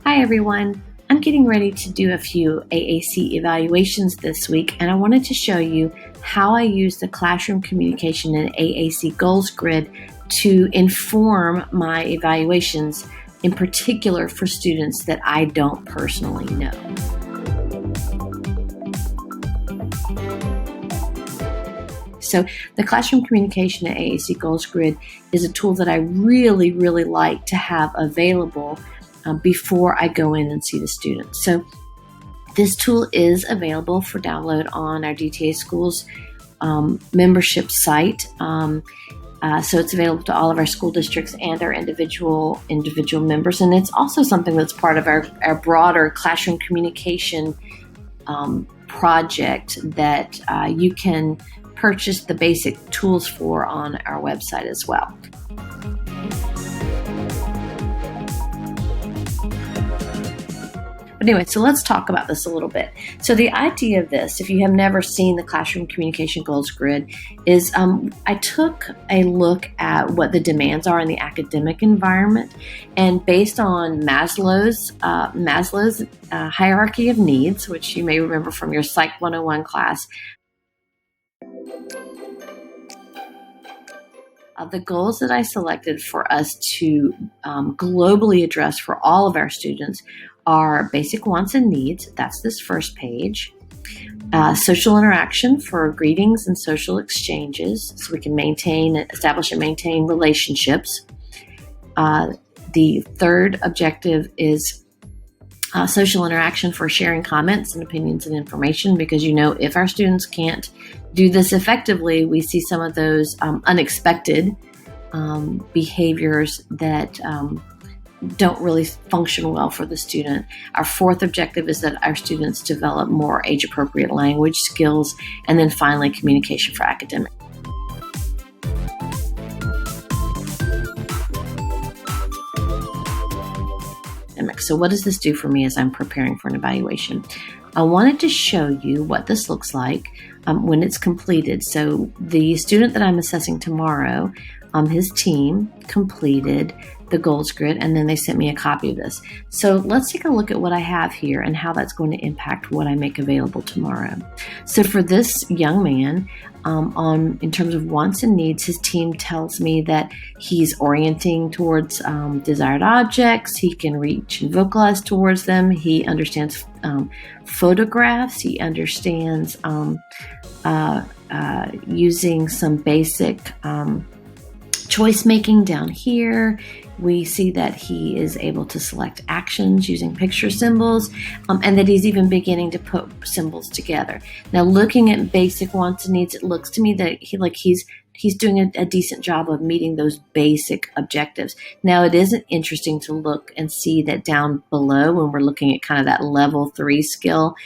Hi everyone, I'm getting ready to do a few AAC evaluations this week, and I wanted to show you how I use the classroom communication and AAC goals grid to inform my evaluations, in particular for students that I don't personally know. So the classroom communication and AAC goals grid is a tool that I really like to have available before I go in and see the students. So this tool is available for download on our DTA Schools membership site. So it's available to all of our school districts and our individual members. And it's also something that's part of our broader classroom communication project that you can purchase the basic tools for on our website as well. But anyway, so let's talk about this a little bit. So the idea of this, if you have never seen the Classroom Communication Goals Grid, is I took a look at what the demands are in the academic environment, and based on Maslow's hierarchy of needs, which you may remember from your Psych 101 class, the goals that I selected for us to globally address for all of our students are basic wants and needs. That's this first page. Social interaction for greetings and social exchanges, so we can establish and maintain relationships. The third objective is social interaction for sharing comments and opinions and information, because if our students can't do this effectively, we see some of those unexpected behaviors that don't really function well for the student. Our fourth objective is that our students develop more age-appropriate language skills, and then finally communication for academics. So what does this do for me as I'm preparing for an evaluation? I wanted to show you what this looks like when it's completed. So the student that I'm assessing tomorrow, his team completed the goals grid, and then they sent me a copy of this. So let's take a look at what I have here and how that's going to impact what I make available tomorrow. So for this young man, in terms of wants and needs, his team tells me that he's orienting towards desired objects. He can reach and vocalize towards them. He understands photographs. He understands using some basic choice making down here. We see that he is able to select actions using picture symbols, and that he's even beginning to put symbols together. Now, looking at basic wants and needs, it looks to me that he's doing a decent job of meeting those basic objectives. Now, it is interesting to look and see that down below, when we're looking at kind of that level 3 skill,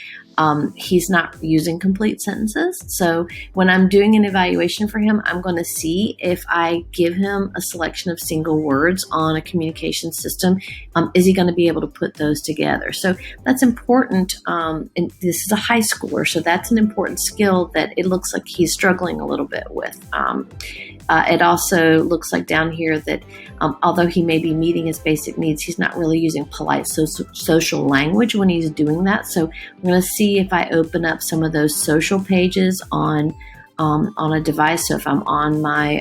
he's not using complete sentences. So when I'm doing an evaluation for him, I'm going to see if I give him a selection of single words on a communication system, is he going to be able to put those together? So that's important. And this is a high schooler, so that's an important skill that it looks like he's struggling a little bit with. It also looks like down here that although he may be meeting his basic needs, he's not really using polite social language when he's doing that. So I'm going to see if I open up some of those social pages on a device. So if I'm on my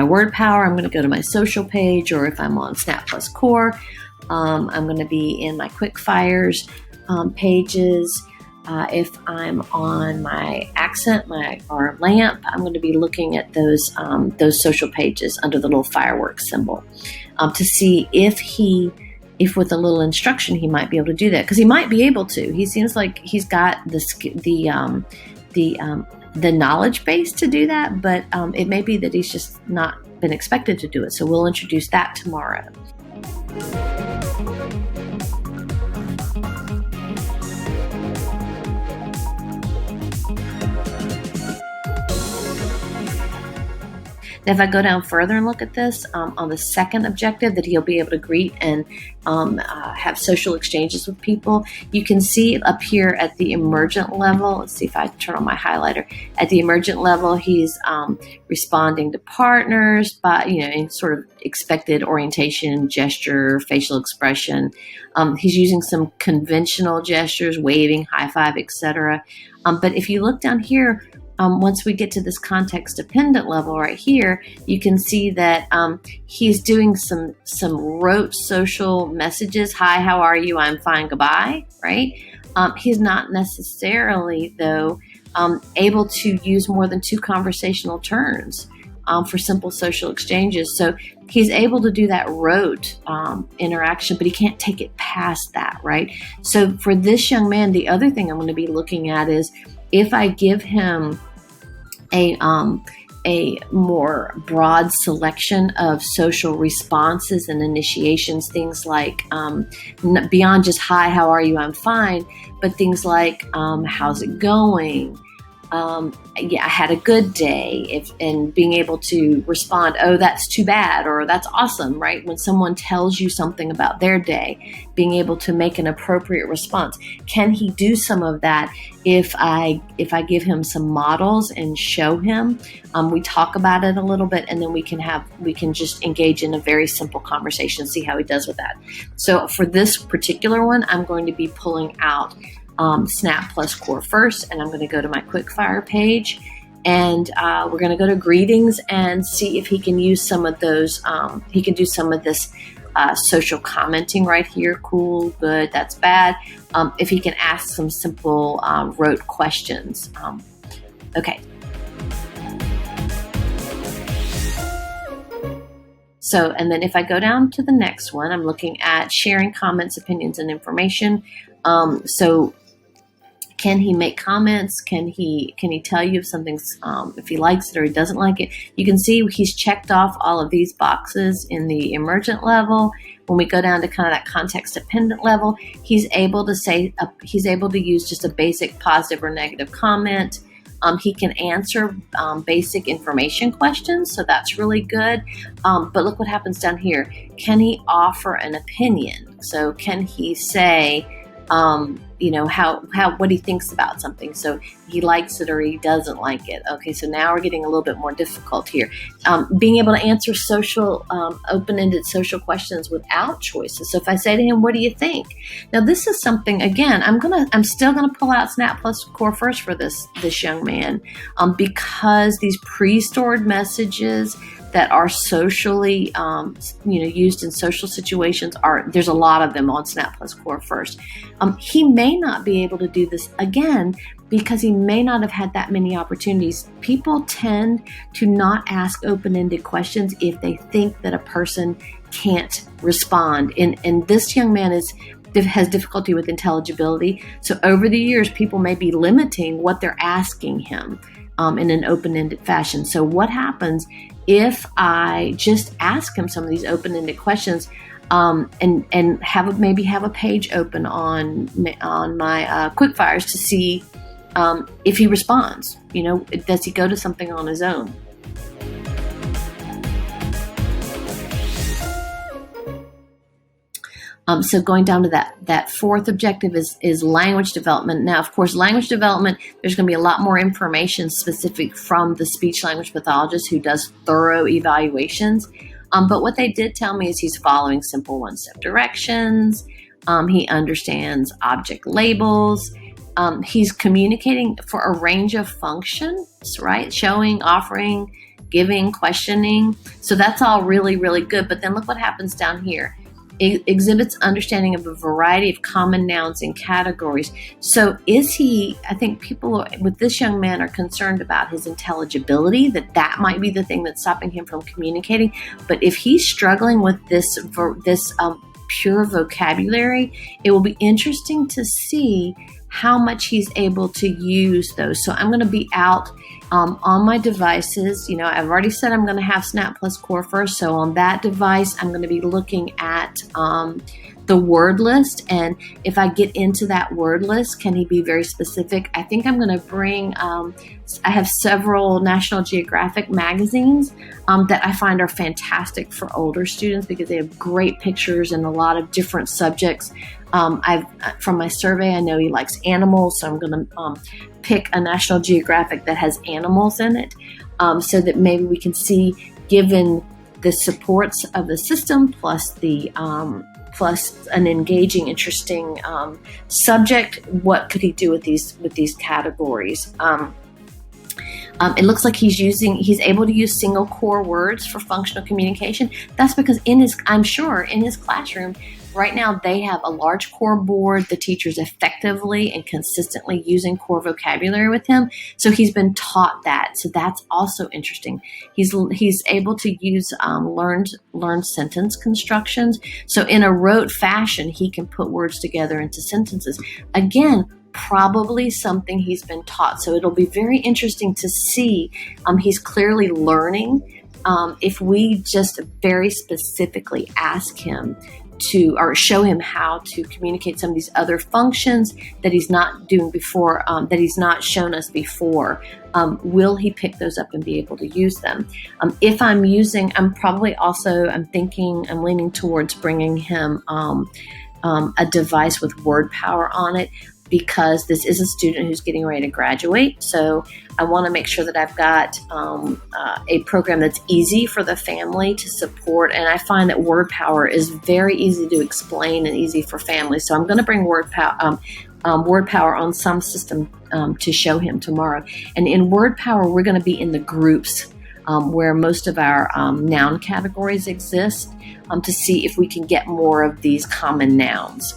Word Power, I'm going to go to my social page, or if I'm on Snap Plus Core, I'm going to be in my Quick Fires pages. If I'm on my Accent, or LAMP, I'm going to be looking at those social pages under the little fireworks symbol to see if with a little instruction he might be able to do that, because he might be able to. He seems like he's got the knowledge base to do that, but it may be that he's just not been expected to do it. So we'll introduce that tomorrow. If I go down further and look at this, on the second objective, that he'll be able to greet and have social exchanges with people, you can see up here at the emergent level, let's see if I turn on my highlighter, at the emergent level, he's responding to partners by, in sort of expected orientation, gesture, facial expression. He's using some conventional gestures, waving, high five, etc. But if you look down here, once we get to this context-dependent level right here, you can see that he's doing some rote social messages. Hi, how are you? I'm fine, goodbye, right? He's not necessarily, though, able to use more than 2 conversational turns for simple social exchanges. So he's able to do that rote interaction, but he can't take it past that, right? So for this young man, the other thing I'm going to be looking at is if I give him a more broad selection of social responses and initiations, things like beyond just hi, how are you, I'm fine, but things like how's it going? Yeah, I had a good day, and being able to respond, oh, that's too bad, or that's awesome, right? When someone tells you something about their day, being able to make an appropriate response. Can he do some of that if I give him some models and show him? We talk about it a little bit, and then we can just engage in a very simple conversation, see how he does with that. So for this particular one, I'm going to be pulling out Snap Plus Core first, and I'm going to go to my quickfire page, and we're going to go to greetings and see if he can use some of those. He can do some of this social commenting right here. Cool, good, that's bad. If he can ask some simple rote questions. Okay. So, and then if I go down to the next one, I'm looking at sharing comments, opinions, and information. So can he make comments? Can he tell you if something's, if he likes it or he doesn't like it? You can see he's checked off all of these boxes in the emergent level. When we go down to kind of that context dependent level, he's able to use just a basic positive or negative comment. He can answer basic information questions, so that's really good. But look what happens down here. Can he offer an opinion? So can he say, what he thinks about something? So he likes it or he doesn't like it. Okay, so now we're getting a little bit more difficult here. Being able to answer social, open-ended social questions without choices. So if I say to him, what do you think? Now this is something, again, I'm still gonna pull out Snap Plus Core first for this young man, because these pre-stored messages that are socially, used in social situations there's a lot of them on Snap Plus Core first. He may not be able to do this again because he may not have had that many opportunities. People tend to not ask open-ended questions if they think that a person can't respond. And this young man has difficulty with intelligibility. So over the years, people may be limiting what they're asking him in an open-ended fashion. So what happens if I just ask him some of these open-ended questions, and maybe have a page open on my quickfires to see if he responds? Does he go to something on his own? So going down to that fourth objective is language development. Now, of course, language development, there's going to be a lot more information specific from the speech language pathologist who does thorough evaluations. But what they did tell me is he's following simple one-step directions. He understands object labels. He's communicating for a range of functions, right? Showing, offering, giving, questioning. So that's all really, really good. But then look what happens down here. It exhibits understanding of a variety of common nouns and categories. So I think people with this young man are concerned about his intelligibility, that might be the thing that's stopping him from communicating. But if he's struggling with this pure vocabulary, it will be interesting to see how much he's able to use those. So I'm going to be out on my devices. I've already said I'm going to have Snap Plus Core first. So on that device, I'm going to be looking at the word list. And if I get into that word list, can he be very specific? I think I'm going to bring, I have several National Geographic magazines that I find are fantastic for older students because they have great pictures and a lot of different subjects. From my survey, I know he likes animals, so I'm going to pick a National Geographic that has animals in it, so that maybe we can see, given the supports of the system plus the plus an engaging, interesting subject, what could he do with these categories? It looks like he's able to use single core words for functional communication. That's because I'm sure in his classroom right now, they have a large core board. The teacher's effectively and consistently using core vocabulary with him. So he's been taught that. So that's also interesting. He's able to use learned sentence constructions. So in a rote fashion, he can put words together into sentences. Again, probably something he's been taught. So it'll be very interesting to see. He's clearly learning. If we just very specifically ask him or show him how to communicate some of these other functions that he's not doing before, that he's not shown us before, will he pick those up and be able to use them? If I'm leaning towards bringing him a device with word power on it, because this is a student who's getting ready to graduate. So I want to make sure that I've got a program that's easy for the family to support. And I find that word power is very easy to explain and easy for families. So I'm going to bring word power on some system to show him tomorrow. And in word power, we're going to be in the groups where most of our noun categories exist, to see if we can get more of these common nouns.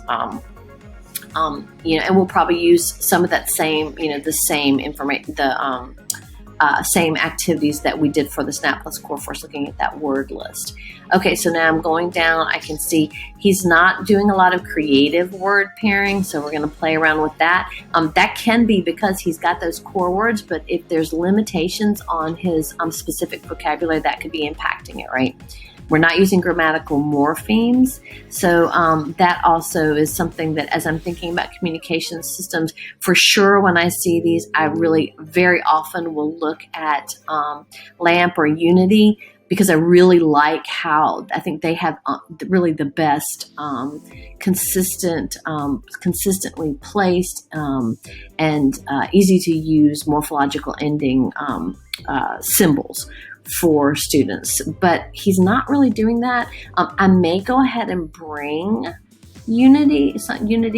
And we'll probably use some of that same, the same information, same activities that we did for the SNAP Plus Core Force, looking at that word list. Okay, so now I'm going down. I can see he's not doing a lot of creative word pairing, so we're going to play around with that. That can be because he's got those core words, but if there's limitations on his specific vocabulary, that could be impacting it, right? We're not using grammatical morphemes. So that also is something that, as I'm thinking about communication systems, for sure when I see these, I really very often will look at LAMP or Unity, because I really like how I think they have really the best consistently placed and easy to use morphological ending symbols for students, but he's not really doing that. I may go ahead and bring Unity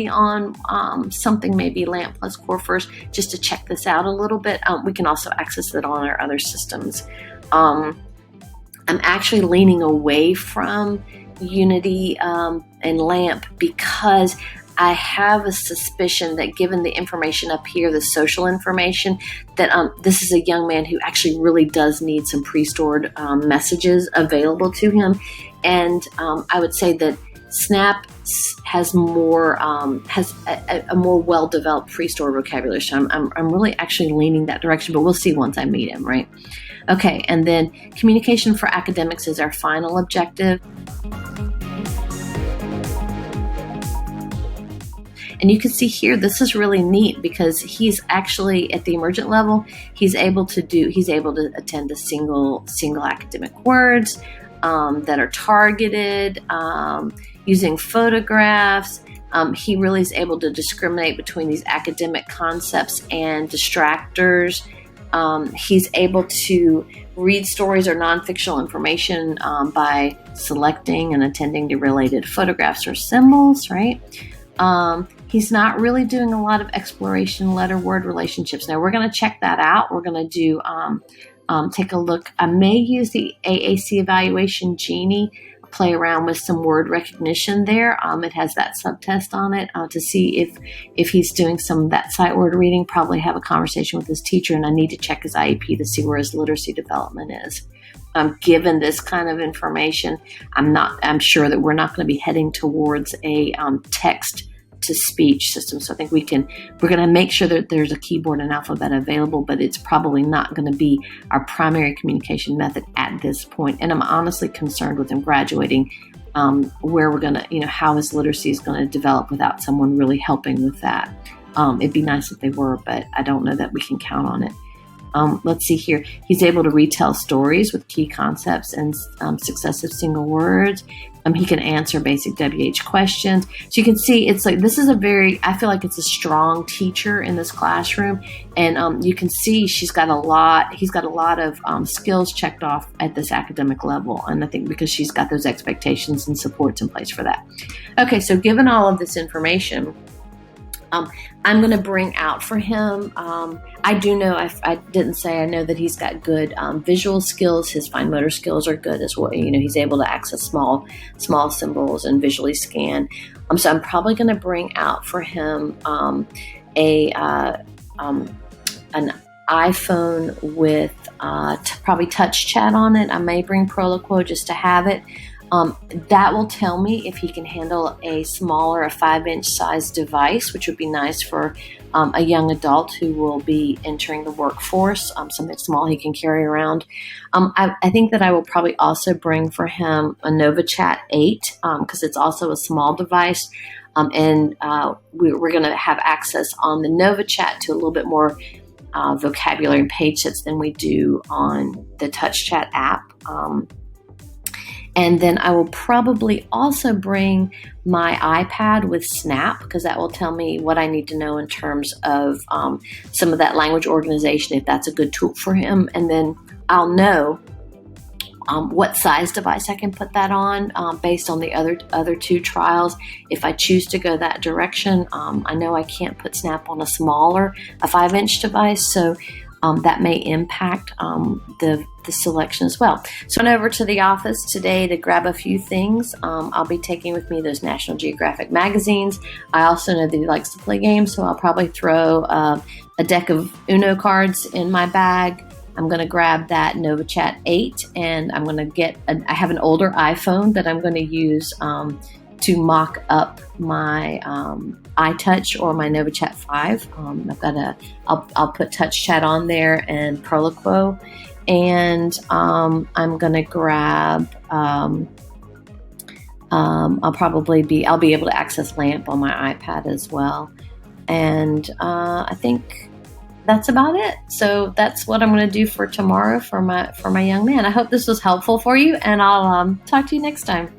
on something, maybe LAMP plus Core First, just to check this out a little bit. We can also access it on our other systems. I'm actually leaning away from Unity and LAMP because I have a suspicion that, given the information up here, the social information, that this is a young man who actually really does need some pre-stored messages available to him. And I would say that SNAP has a more well-developed pre-stored vocabulary. So I'm really actually leaning that direction, but we'll see once I meet him, right? Okay, and then communication for academics is our final objective. And you can see here, this is really neat because he's actually at the emergent level. He's able to attend to single academic words that are targeted, using photographs. He really is able to discriminate between these academic concepts and distractors. He's able to read stories or non-fictional information by selecting and attending to related photographs or symbols, right? He's not really doing a lot of exploration letter-word relationships. Now, we're going to check that out. We're going to do take a look. I may use the AAC evaluation Genie, play around with some word recognition there. It has that subtest on it to see if he's doing some of that sight word reading. Probably have a conversation with his teacher, and I need to check his IEP to see where his literacy development is. Given this kind of information, I'm sure that we're not going to be heading towards a text to speech system. So I think we're going to make sure that there's a keyboard and alphabet available, but it's probably not going to be our primary communication method at this point. And I'm honestly concerned with him graduating, where we're going to, how his literacy is going to develop without someone really helping with that. It'd be nice if they were, but I don't know that we can count on it. Let's see here. He's able to retell stories with key concepts and successive single words. He can answer basic WH questions. So you can see it's like, I feel like it's a strong teacher in this classroom. And you can see he's got a lot of skills checked off at this academic level. And I think because she's got those expectations and supports in place for that. Okay, so given all of this information, I'm going to bring out for him. I do know, I didn't say, I know that he's got good visual skills. His fine motor skills are good as well. He's able to access small symbols and visually scan. So I'm probably going to bring out for him an iPhone with probably touch chat on it. I may bring Proloquo just to have it. That will tell me if he can handle a 5-inch size device, which would be nice for a young adult who will be entering the workforce, something small he can carry around. I think that I will probably also bring for him a NovaChat 8 because it's also a small device. And we're going to have access on the NovaChat to a little bit more vocabulary and page sets than we do on the TouchChat app. And then I will probably also bring my iPad with Snap because that will tell me what I need to know in terms of some of that language organization, if that's a good tool for him. And then I'll know what size device I can put that on based on the other two trials. If I choose to go that direction, I know I can't put Snap on a 5-inch device. So that may impact the selection as well. So I went over to the office today to grab a few things. I'll be taking with me those National Geographic magazines. I also know that he likes to play games, so I'll probably throw a deck of Uno cards in my bag. I'm going to grab that NovaChat 8, and I'm going to I have an older iPhone that I'm going to use to mock up my iTouch or my NovaChat 5. I'll put TouchChat on there and Proloquo, and I'm gonna grab. I'll be able to access LAMP on my iPad as well, and I think that's about it. So that's what I'm going to do for tomorrow for my young man. I hope this was helpful for you, and I'll talk to you next time.